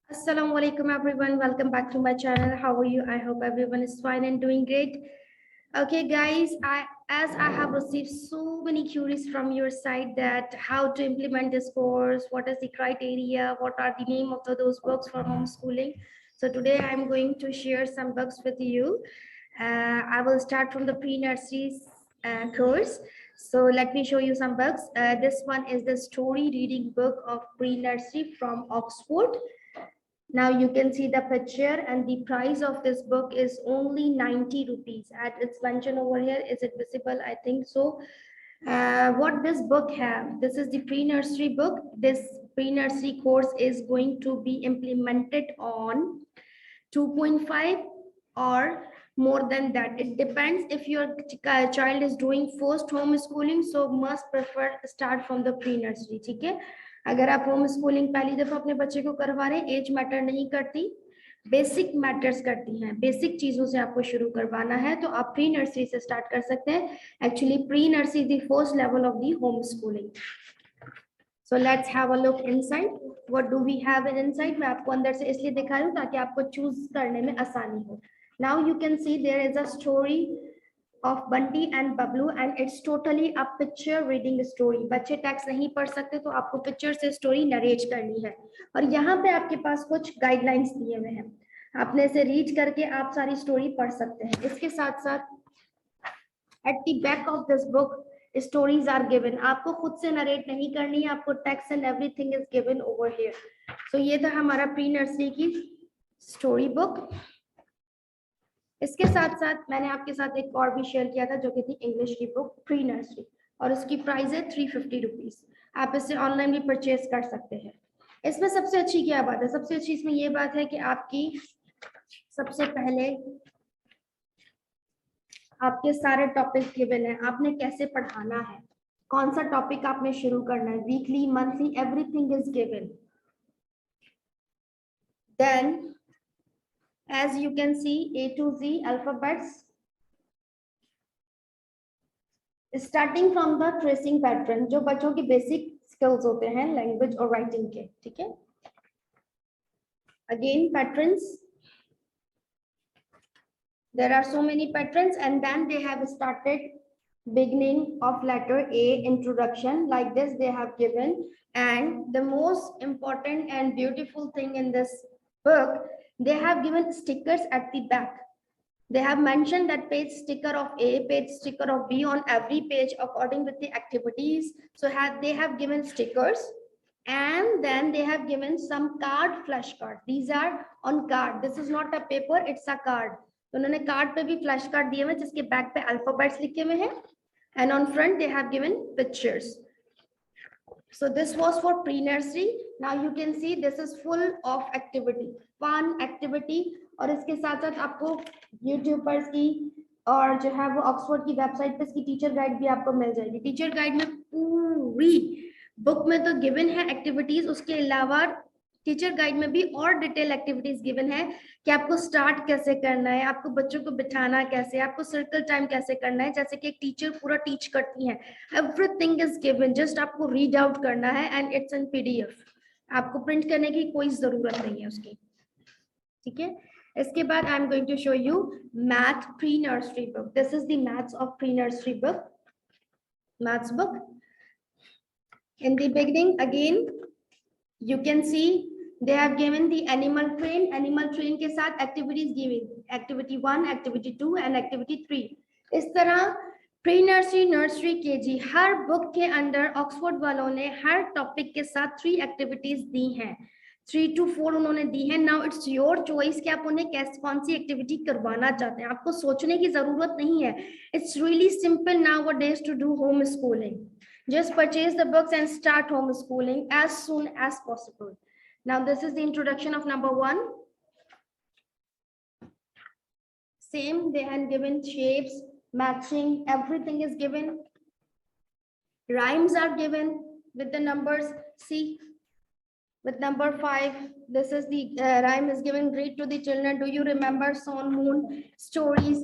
Assalamu alaikum everyone. Welcome back to my channel. How are you? I hope everyone is fine and doing great. Okay, guys, I have received so many queries from your side that how to implement this course, what is the criteria, what are the name of those books for homeschooling. So today I'm going to share some books with you. I will start from the pre-nursery course. So let me show you some books. This one is the story reading book of pre-nursery from Oxford. Now you can see the picture, and the price of this book is only 90 rupees. At its mention over here, is it visible? I think so. What this book have? This is the pre-nursery book. This pre-nursery course is going to be implemented on 2.5 or more than that. It depends if your child is doing first homeschooling, so must prefer start from the pre-nursery. ठीक है, अगर आप home schooling पहली दफा अपने बच्चे को करवा रहे हैं, एज मैटर नहीं करती, बेसिक मैटर्स करती हैं। बेसिक चीजों से आपको शुरू करवाना है तो आप प्री नर्सरी से स्टार्ट कर सकते हैं। Actually pre nursery the first level of the home schooling. So let's have a look inside. What do we have inside? मैं आपको अंदर से इसलिए दिखा रही हूँ ताकि आपको चूज करने में आसानी हो। Now you can see there is a story of Bunty and Bablu, and it's totally a picture reading story. बच्चे टेक्स्ट नहीं पढ़ सकते तो आपको पिक्चर से स्टोरी नरेट करनी है। और यहाँ पे आपके पास कुछ गाइडलाइंस दिए हुए हैं, आपने से रीड करके आप सारी स्टोरी पढ़ सकते हैं। इसके साथ साथ at the back of this book stories are given. आपको खुद से नरेट नहीं करनी है, आपको text and everything is given over here. So ये था हमारा प्री नर्सरी की स्टोरी बुक। इसके साथ साथ मैंने आपके साथ एक और भी शेयर किया था जो कि थी इंग्लिश की बुक प्री नर्सरी, और उसकी प्राइस है 350 रुपीज। आप इसे ऑनलाइन भी परचेज कर सकते हैं। इसमें सबसे अच्छी क्या बात है? सबसे अच्छी इसमें ये बात है कि आपकी सबसे पहले आपके सारे टॉपिक गिवन है, आपने कैसे पढ़ाना है, कौन सा टॉपिक आपने शुरू करना है, weekly monthly everything is given. Then as you can see A to Z alphabets starting from the tracing pattern, जो बच्चों की बेसिक स्किल्स होते हैं लैंग्वेज और राइटिंग के। ठीक है, again patterns, there are so many patterns, and then they have started beginning of letter A introduction like this they have given. And the most important and beautiful thing in this book, they have given stickers at the back. They have mentioned that page sticker of A, page sticker of B on every page according with the activities. So they have given stickers, and then they have given some card, flashcard. These are on card. This is not a paper, it's a card. तो उन्होंने card पे भी flash card दिए हुए जिसके back पे alphabets लिखे हुए हैं, and on front they have given pictures. So this was for pre-nursery. Now you can see this is full of activity, fun activity. और इसके साथ साथ आपको यूट्यूबर्स की और जो है वो ऑक्सफोर्ड की वेबसाइट पे इसकी टीचर गाइड भी आपको मिल जाएगी। टीचर गाइड में पूरी बुक में तो गिवन है एक्टिविटीज, उसके अलावा टीचर गाइड में भी और डिटेल एक्टिविटीज गिवन है कि आपको स्टार्ट कैसे करना है, आपको बच्चों को बिठाना कैसे, आपको सर्कल टाइम कैसे करना है, जैसे कि एक टीचर पूरा टीच करती है। एवरीथिंग इज गिवन, जस्ट आपको रीड आउट करना है, एंड इट्स इन पीडीएफ। आपको प्रिंट करने की कोई जरूरत नहीं है उसकी। ठीक है, इसके बाद I am going to show you math pre nursery book. This is the maths of pre nursery book, maths book. In the beginning again you can see they have given the animal train. Animal train के साथ activities given, activity 1, activity 2 and activity 3। इस तरह pre nursery, nursery, KG हर book के अंदर Oxford वालों ने हर topic के साथ 3 एक्टिविटीज दी हैं, 3 to 4 उन्होंने दी है। नाउ इट्स योर चॉइस कि आप उन्हें कौन सी एक्टिविटी करवाना चाहते हैं, आपको सोचने की जरूरत नहीं है। It's really simple nowadays to do home schooling. Just purchase the books and start homeschooling as soon as possible. Now this is the introduction of number 1. Same, they have given shapes, matching, everything is given. Rhymes are given with the numbers. See, with number 5, this is the rhyme is given. Read to the children. Do you remember sun, moon, stories,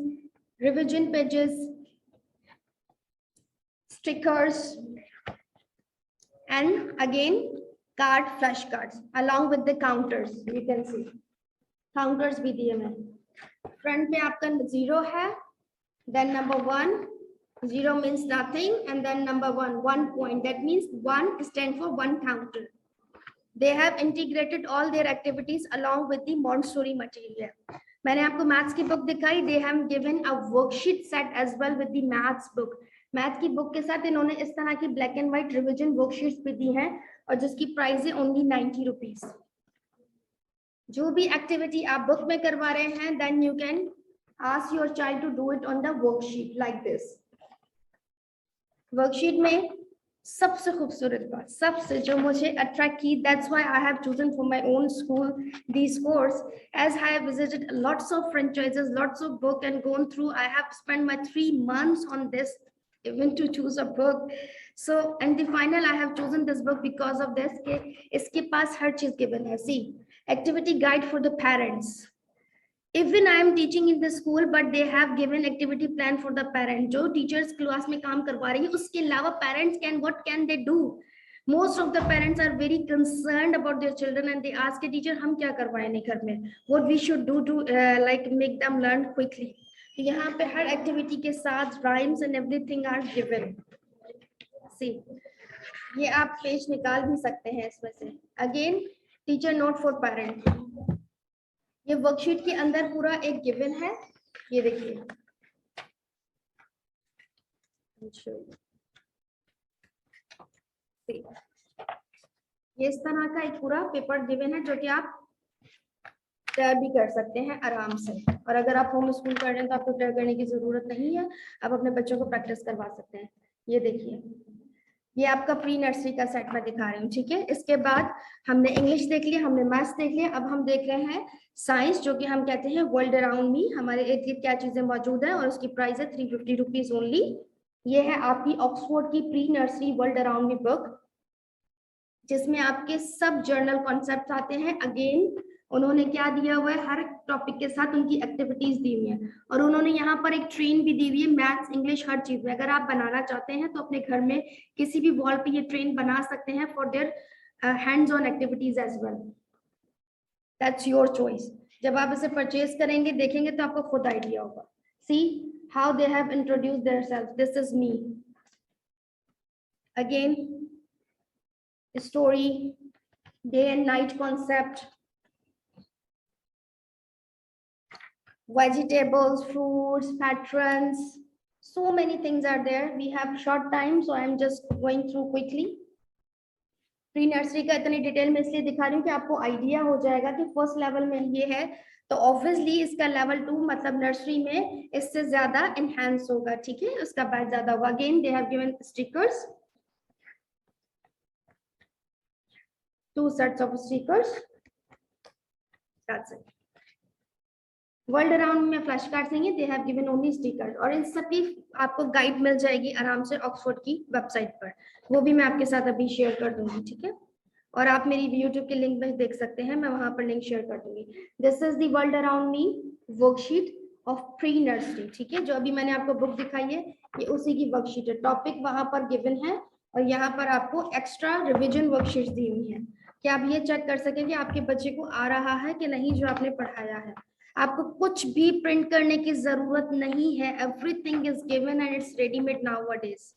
revision pages, stickers, and again card, flash cards along with the counters. You can see counters भी दिए हैं. Front पे आपका 0 है, then number 1, 0 means nothing, and then number 1 point. That means 1 stands for 1 counter. They have integrated all their activities along with the Montessori material. मैंने आपको maths की book दिखाई. They have given a worksheet set as well with the maths book. Math की book के साथ इन्होंने इस तरह की black and white revision worksheets भी दी हैं और जिसकी प्राइस है ओनली 90 रुपीज. जो भी एक्टिविटी आप बुक में करवा रहे हैं, then you can ask your child to do it on the worksheet like this. Worksheet में सबसे खूबसूरत बात, सबसे जो मुझे अट्रैक्ट की, that's why I have chosen for my own school this course, as I have visited lots of franchises, lots of book and gone through. I have spent my 3 months on this even to choose a book. So and the final I have chosen this book because of this ke iske paas har cheez given hai. See, activity guide for the parents. Even I am teaching in the school, but they have given activity plan for the parent. जो teachers class में काम करवा रही है उसके अलावा parents can, what can they do? Most of the parents are very concerned about their children and they ask a teacher हम क्या करवाएं घर में, what we should do to like make them learn quickly. यहाँ पे हर activity के साथ rhymes and everything are given. See, ये आप पेज निकाल भी सकते हैं इसमें से. Again teacher note for parent. ये वर्कशीट के अंदर पूरा एक गिवन है. ये देखिए, ये इस तरह का एक पूरा पेपर गिवन है जो कि आप तैयार भी कर सकते हैं आराम से. और अगर आप होम स्कूल कर रहे हैं तो आपको तैयार करने की जरूरत नहीं है, आप अपने बच्चों को प्रैक्टिस करवा सकते हैं. ये देखिए, ये आपका प्री नर्सरी का सेट मैं दिखा रही हूँ. ठीक है, इसके बाद हमने इंग्लिश देख लिया, हमने मैथ्स देख लिया. अब हम देख रहे हैं साइंस, जो कि हम कहते हैं वर्ल्ड अराउंड मी. हमारे इर्द गिर्द क्या चीजें मौजूद है और उसकी प्राइस है 350 रुपीज ओनली. ये है आपकी ऑक्सफोर्ड की pre nursery world around me book, जिसमें आपके सब जर्नल कॉन्सेप्ट आते हैं. अगेन उन्होंने क्या दिया हुआ है, हर टॉपिक के साथ उनकी एक्टिविटीज दी हुई है और उन्होंने यहाँ पर एक ट्रेन भी दी हुई है, मैथ्स, इंग्लिश, हर चीज में. अगर आप बनाना चाहते हैं तो अपने घर में किसी भी वॉल पे ये ट्रेन बना सकते हैं for their hands on activities as well. That's your choice. जब आप इसे परचेज करेंगे, देखेंगे तो आपको खुद आइडिया होगा. See how they have introduced theirself. This is me. Again story, day and night concept, vegetables, fruits, patrons, so many things are there. We have short time, so I am just going through quickly. Pre nursery का इतनी detail में इसलिए दिखा रही हूँ कि आपको idea हो जाएगा कि फर्स्ट लेवल में ये है तो ऑब्वियसली इसका लेवल 2 मतलब नर्सरी में इससे ज्यादा एनहांस होगा. ठीक है, उसका बैच ज्यादा होगा. Again they have given stickers, 2 sets of stickers. That's it. World around में फ्लैश कार्ड्स नहीं है, दे हैव गिवन ओनली स्टिकर्स. और इन सभी आपको गाइड मिल जाएगी आराम से ऑक्सफोर्ड की वेबसाइट पर, वो भी मैं आपके साथ अभी शेयर कर दूंगी. ठीक है, और आप मेरी यूट्यूब के लिंक में देख सकते हैं, मैं वहां पर लिंक शेयर कर दूंगी. This is the world around me worksheet of pre nursery. ठीक है, जो अभी मैंने आपको बुक दिखाई है ये उसी की वर्कशीट है. टॉपिक वहां पर गिवन है और यहाँ पर आपको एक्स्ट्रा रिविजन वर्कशीट दी हुई है कि आप ये चेक कर सकें कि आपके बच्चे को आ रहा है कि नहीं जो आपने पढ़ाया है. आपको कुछ भी प्रिंट करने की जरूरत नहीं है. Everything is given and it's readymade nowadays.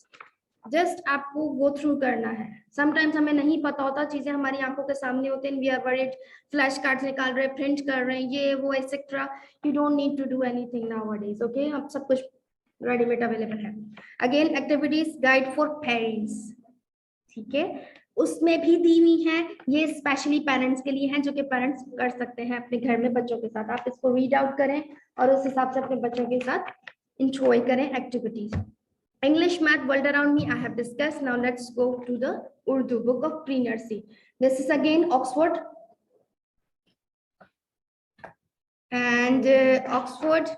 Just आपको गो थ्रू करना है. समटाइम्स हमें नहीं पता होता, चीजें हमारी आंखों के सामने होते हैं, we are worried, flash cards निकाल रहे हैं, प्रिंट कर रहे हैं, ये वो etcetera. You don't need to do anything nowadays. Okay, अब सब कुछ रेडीमेड अवेलेबल है. Again activities guide for parents. ठीक है, उसमें भी दी हुई है. ये स्पेशली पेरेंट्स के लिए हैं, जो कि पेरेंट्स कर सकते हैं अपने घर में बच्चों के साथ. आप इसको रीड आउट करें और उस हिसाब से अपने बच्चों के साथ इंजॉय करें activities. English, math, world around me I have discussed. Now let's go to the Urdu book of pre-nursery. This is again Oxford and Oxford.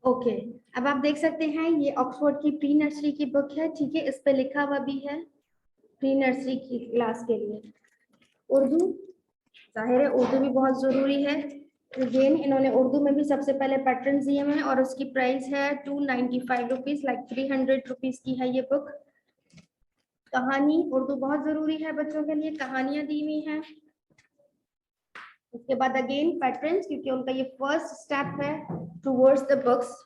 Okay, अब आप देख सकते हैं ये ऑक्सफोर्ड की प्री नर्सरी की बुक है. ठीक है, इस पे लिखा हुआ भी है प्री नर्सरी की क्लास के लिए उर्दू. जाहिर है उर्दू भी बहुत जरूरी है. अगेन इन्होंने उर्दू में भी सबसे पहले पैटर्न दिए हुए हैं और उसकी प्राइस है 295 रुपीज, लाइक 300 रुपीज की है ये बुक। कहानी, उर्दू बहुत जरूरी है बच्चों के लिए, कहानियां दी हुई हैं। उसके बाद अगेन पैटर्न्स, क्योंकि उनका ये फर्स्ट स्टेप है towards the books.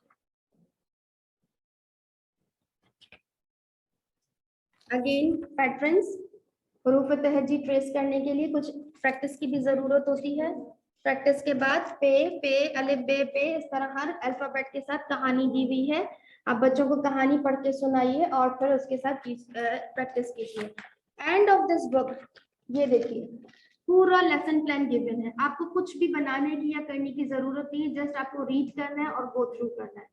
Again patterns, हरूफ तहजी ट्रेस करने के लिए कुछ प्रैक्टिस की भी जरूरत होती है। प्रैक्टिस के बाद पे पे अलिफ बे पे, इस तरह हर अल्फाबेट के साथ कहानी दी हुई है। आप बच्चों को कहानी पढ़ के सुनाइए और फिर उसके साथ प्रैक्टिस कीजिए। एंड ऑफ दिस बुक, ये देखिए पूरा लेसन प्लान गिवन है, आपको कुछ भी बनाने की या करने की जरूरत नहीं है, जस्ट आपको रीड करना है और गो थ्रू करना है।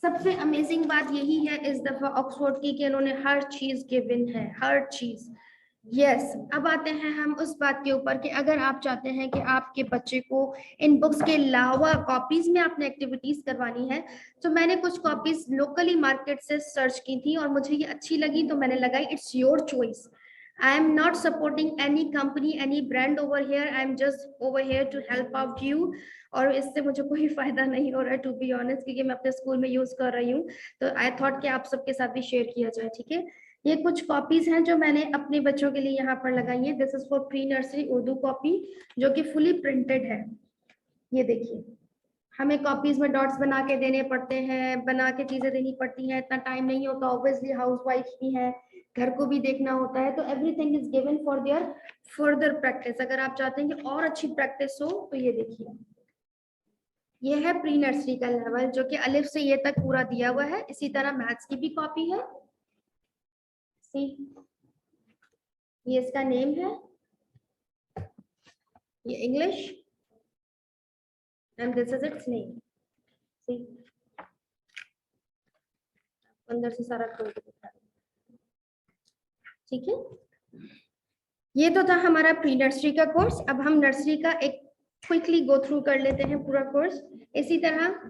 सबसे अमेजिंग बात यही है इस दफा ऑक्सफोर्ड की कि उन्होंने हर चीज गिवन है, हर चीज। यस अब आते हैं हम उस बात के ऊपर कि अगर आप चाहते हैं कि आपके बच्चे को इन बुक्स के अलावा कॉपीज में आपने एक्टिविटीज करवानी है, तो मैंने कुछ कॉपीज लोकली मार्केट से सर्च की थी और मुझे ये अच्छी लगी तो मैंने लगाई। It's your choice, I am not supporting any company, any brand over here, I am just over here to help out you. और इससे मुझे कोई फायदा नहीं हो रहा है टू बी ऑनेस्ट, क्योंकि मैं अपने स्कूल में यूज कर रही हूँ, तो आई थॉट कि आप सबके साथ भी शेयर किया जाए। ठीक है, ये कुछ कॉपीज हैं जो मैंने अपने बच्चों के लिए यहाँ पर लगाई है। This is for pre nursery Urdu copy, जो कि फुली प्रिंटेड है। ये देखिए, हमें कॉपीज में डॉट्स बना के देने पड़ते हैं, बना के चीजें देनी पड़ती हैं, इतना टाइम नहीं होता, ऑब्वियसली हाउस वाइफ भी है, घर को भी देखना होता है, तो everything is given for their further practice. अगर आप चाहते हैं कि और अच्छी प्रैक्टिस हो तो ये देखिए, ये है प्री नर्सरी का लेवल, जो कि अलिफ से ये तक पूरा दिया हुआ है। इसी तरह मैथ्स की भी कॉपी है, सी ये इसका नेम है, ये English, and this is its name. See अंदर से सारा खोल के दिखा रही हूं। ठीक है, ये तो था हमारा प्री नर्सरी का कोर्स। अब हम नर्सरी का एक क्विकली गो थ्रू कर लेते हैं पूरा कोर्स। इसी तरह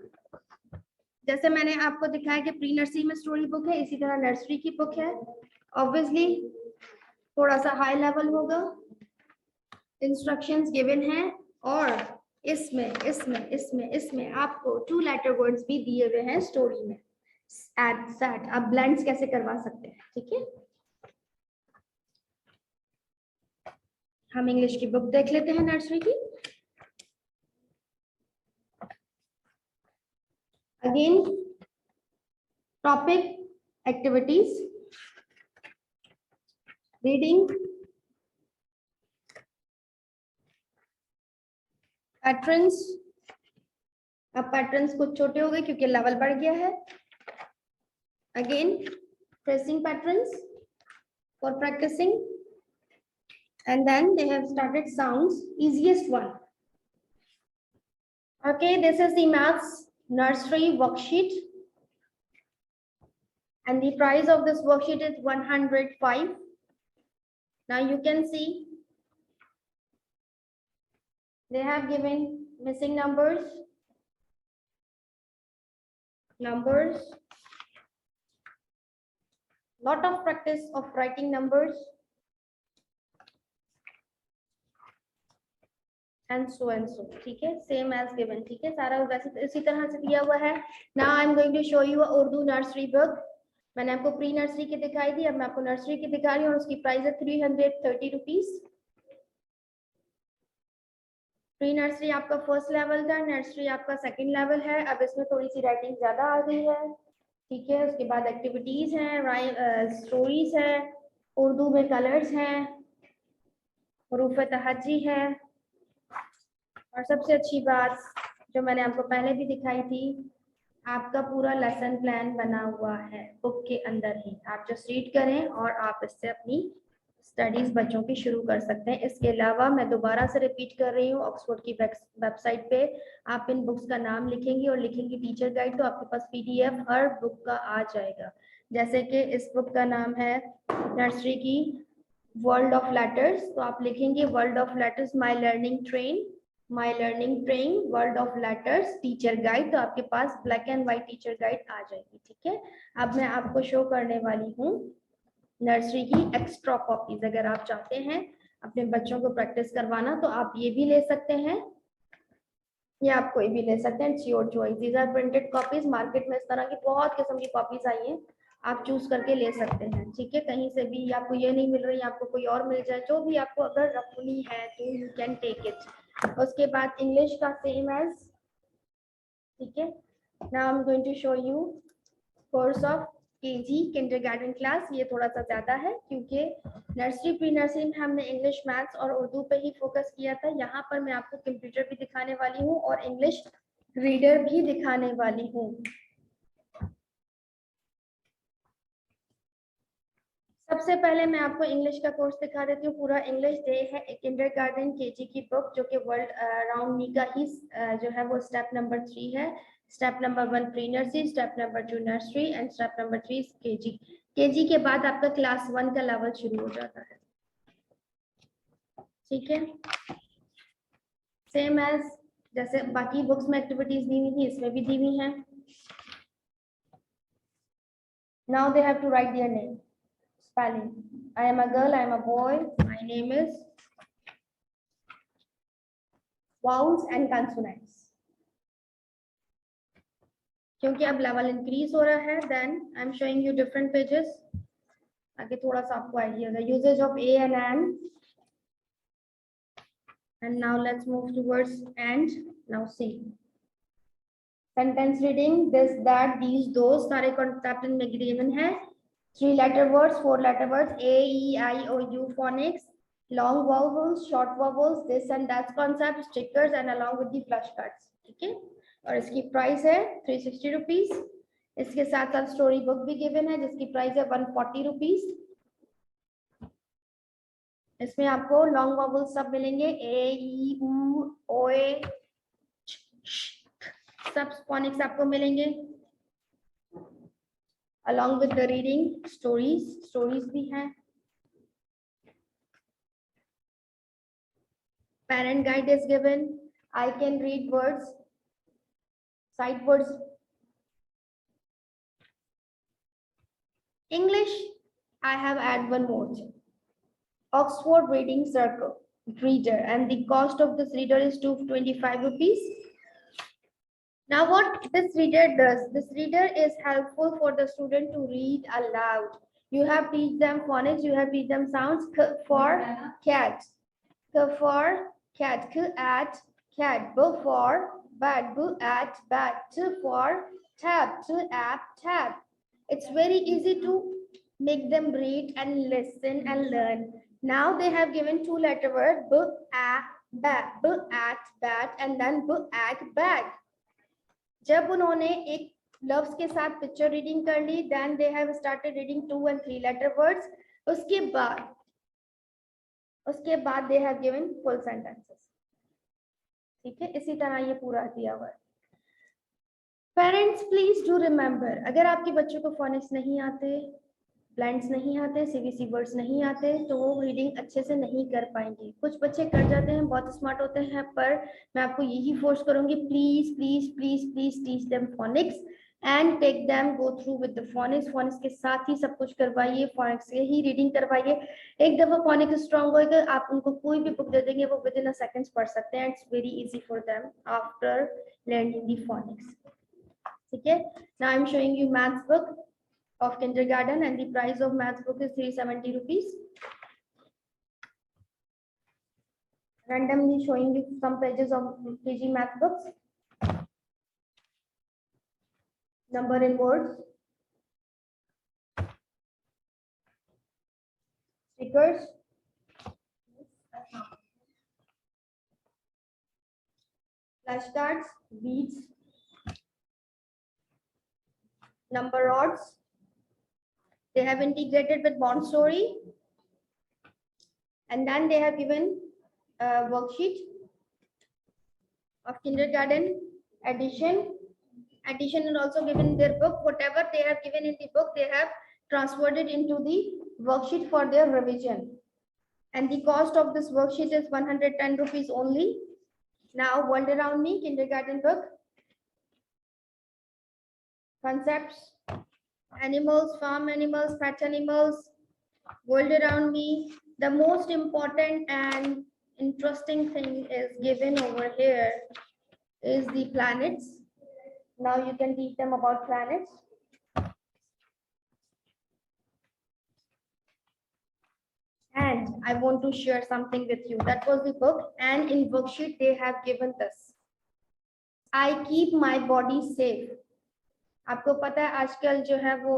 जैसे मैंने आपको दिखाया कि प्री नर्सरी में स्टोरी बुक है, इसी तरह नर्सरी की बुक है। ऑब्वियसली थोड़ा सा हाई लेवल होगा, इंस्ट्रक्शंस गिवन हैं, और इसमें इसमें इसमें इसमें आपको 2 लेटर वर्ड्स भी दिए हुए हैं स्टोरी में। एट सैट आप ब्लेंड्स कैसे करवा सकते हैं। ठीक है, हम इंग्लिश की बुक देख लेते हैं नर्सरी की। Again topic activities, reading, patterns. अब पैटर्न्स कुछ छोटे हो गए क्योंकि लेवल बढ़ गया है। Again tracing patterns for practising, and then they have started sounds, easiest one. Okay, this is the maths nursery worksheet, and the price of this worksheet is 105. Now you can see they have given missing numbers, lot of practice of writing numbers, and so and so. ठीक है, same as given. ठीक है, सारा वैसे इसी तरह से दिया हुआ है। Now I'm going to show you a Urdu nursery book. मैंने आपको प्री नर्सरी की दिखाई दी, अब मैं आपको नर्सरी की दिखा रही हूँ और उसकी प्राइस है 330 रुपीज। प्री नर्सरी आपका फर्स्ट लेवल था, नर्सरी आपका सेकंड लेवल है। अब इसमें थोड़ी सी राइटिंग ज्यादा आ गई है। ठीक है, उसके बाद एक्टिविटीज हैं, स्टोरीज है, उर्दू में कलर्स हैं, हरूफ तहज्जी है, और सबसे अच्छी बात जो मैंने आपको पहले भी दिखाई थी, आपका पूरा लेसन प्लान बना हुआ है बुक के अंदर ही। आप जस्ट रीड करें और आप इससे अपनी स्टडीज बच्चों की शुरू कर सकते हैं। इसके अलावा मैं दोबारा से रिपीट कर रही हूँ, ऑक्सफोर्ड की वेबसाइट पे आप इन बुक्स का नाम लिखेंगे और लिखेंगे टीचर गाइड, तो आपके पास PDF हर बुक का आ जाएगा। जैसे कि इस बुक का नाम है नर्सरी की वर्ल्ड ऑफ लेटर्स, तो आप लिखेंगे world of letters my learning train world of letters teacher guide, तो आपके पास black and white teacher guide आ जाएगी। ठीक है, अब मैं आपको शो करने वाली हूँ नर्सरी की एक्स्ट्रा कॉपीज। अगर आप चाहते हैं अपने बच्चों को प्रैक्टिस करवाना तो आप ये भी ले सकते हैं। ये आप कोई भी ले सकते हैं, it's your choice. These are printed copies. Market में इस तरह की बहुत किस्म की कॉपीज आई हैं, आप चूज करके ले सकते हैं। ठीक है, कहीं से भी आपको ये नहीं मिल रही, आपको कोई और मिल जाए, जो भी आपको अगर रखनी है तो यू कैन टेक इट। उसके बाद इंग्लिश का सेम एज, ठीक है। Now I am going to show you course of KG kindergarten class. ये थोड़ा सा ज्यादा है क्योंकि नर्सरी प्री नर्सरी में हमने इंग्लिश मैथ्स और उर्दू पे ही फोकस किया था। यहाँ पर मैं आपको कंप्यूटर भी दिखाने वाली हूँ और इंग्लिश रीडर भी दिखाने वाली हूँ। सबसे पहले मैं आपको इंग्लिश का कोर्स दिखा देती हूँ। पूरा इंग्लिश डे है किंडरगार्टन केजी की बुक, जो कि वर्ल्ड राउंड नी का ही जो है वो स्टेप नंबर 3 है। Step number 1 pre nursery, step number 2 nursery and step number 3 KG. KG के बाद आपका क्लास 1 का लेवल शुरू हो जाता है। ठीक है, सेम एज जैसे बाकी बुक्स में एक्टिविटीज दी हुई थी, इसमें भी दी हुई है। Now they have to write their name, spelling. I am a girl, I am a boy, my name is, vowels and consonants. क्योंकि अब लेवल इंक्रीज हो रहा है, then I am showing you different pages, ताकि थोड़ा सा आपको idea हो। Uses of a and an, and now let's move towards and now see sentence reading, this that these those सारे concept में given है। 3 letter words, 4 letter words, a e i o u phonics, long vowels, short vowels, this and that concept, stickers and along with the flashcards। ठीक है, और इसकी price है 360 rupees. इसके साथ साथ स्टोरी बुक भी गिवन है जिसकी प्राइस है 140 रुपीज। इसमें आपको लॉन्ग वॉवल्स सब मिलेंगे, ए ई उ ओ ए सब फोनिक्स आपको मिलेंगे, along with the reading stories भी हैं। Parent guide is given, I can read words, sight words, English I have add one more thing, Oxford Reading Circle reader, and the cost of this reader is 225 rupees। Now what this reader does, this reader is helpful for the student to read aloud। You have teach them phonics, you have teach them sounds, k for cat, k for cat, k at cat, b for bat, b at bat, t for tab, t app tab। It's very easy to make them read and listen and learn। Now they have given 2 letter word, b a bat, b at bat and then b at bag। जब उन्होंने एक लफ्ज के साथ picture reading कर ली, then they have started reading 2 and 3 letter words. उसके बाद they have given full sentences. ठीक है, इसी तरह ये पूरा दिया हुआ है। पेरेंट्स प्लीज डू रिमेम्बर, अगर आपके बच्चों को फोनिक्स नहीं आते, ब्लाइंड्स नहीं आते, सीबीसी वर्ड्स नहीं आते, तो वो रीडिंग अच्छे से नहीं कर पाएंगे। कुछ बच्चे कर जाते हैं, बहुत स्मार्ट होते हैं, पर मैं आपको यही फोर्स करूंगी, please please please please teach them phonics and take them go through with the phonics. Phonics के साथ ही सब कुछ करवाइए, फोनिक्स से ही रीडिंग करवाइए। एक दफा फोनिक्स स्ट्रांग होएगा, आप उनको कोई भी बुक दे देंगे, वो विद इन अ सेकंड्स पढ़ सकते हैं। It's very easy for them after learning the phoenix. ठीक है, now I am showing you maths book of kindergarten, and the price of math book is 370 rupees। Randomly showing you some pages of KG math books, number in words, stickers, flashcards, beads, number rods। They have integrated with Montessori, and then they have given a worksheet of kindergarten addition and also given their book. Whatever they have given in the book, they have transferred it into the worksheet for their revision, and the cost of this worksheet is 110 rupees only। Now world around me kindergarten book, concepts, animals, farm animals, pet animals, world around me। The most important and interesting thing is given over here is the planets. Now you can teach them about planets. And I want to share something with you. That was the book, and in worksheet they have given this. I keep my body safe. आपको पता है आजकल जो है वो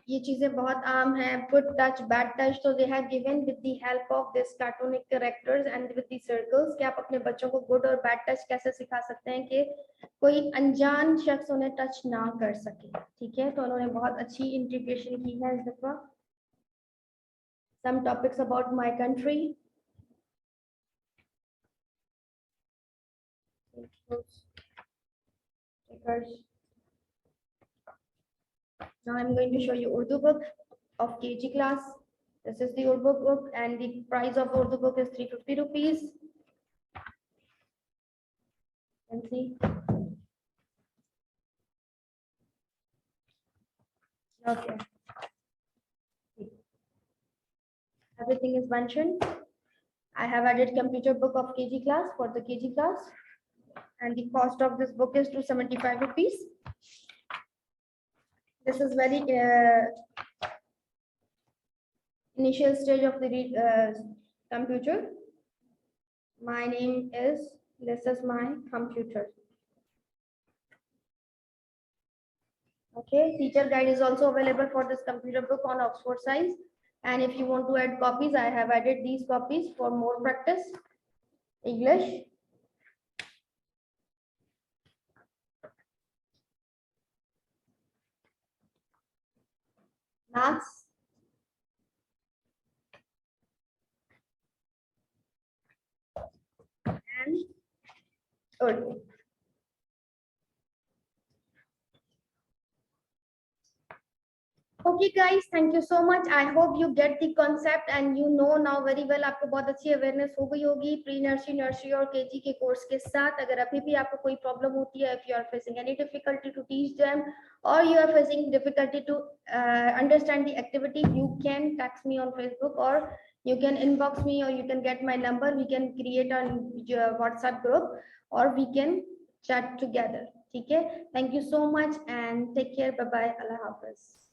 ये चीजें बहुत आम हैं, गुड टच बैड टच, तो they have given with the help of this cartoonic characters and with the circles कि आप अपने बच्चों को गुड और बैड टच कैसे सिखा सकते हैं कि कोई अनजान शख्स उन्हें टच ना कर सके। ठीक है, तो उन्होंने बहुत अच्छी इंटीग्रेशन की है इस दफा। Some topics about my country. Now I'm going to show you Urdu book of KG class. This is the Urdu book and the price of Urdu book is 350 rupees. You can see. Okay. Everything is mentioned. I have added computer book of KG class for the KG class. And the cost of this book is 275 rupees. This is very initial stage of the computer. My name is, this is my computer. Okay, teacher guide is also available for this computer book on Oxford size. And if you want to add copies, I have added these copies for more practice. English, maths, and Urdu. Okay guys, thank you so much. I hope you get the concept and you know now very well. आपको बहुत अच्छी awareness हो गई होगी pre nursery, nursery और KG के course के साथ। अगर अभी भी आपको कोई प्रॉब्लम होती है, if you are facing any difficulty to teach them or you are facing difficulty to understand the activity, you can text me on Facebook or you can inbox me or you can get my number. We can create a WhatsApp group or we can chat together. ठीक है, thank you so much and take care. Bye bye. Allah Hafiz.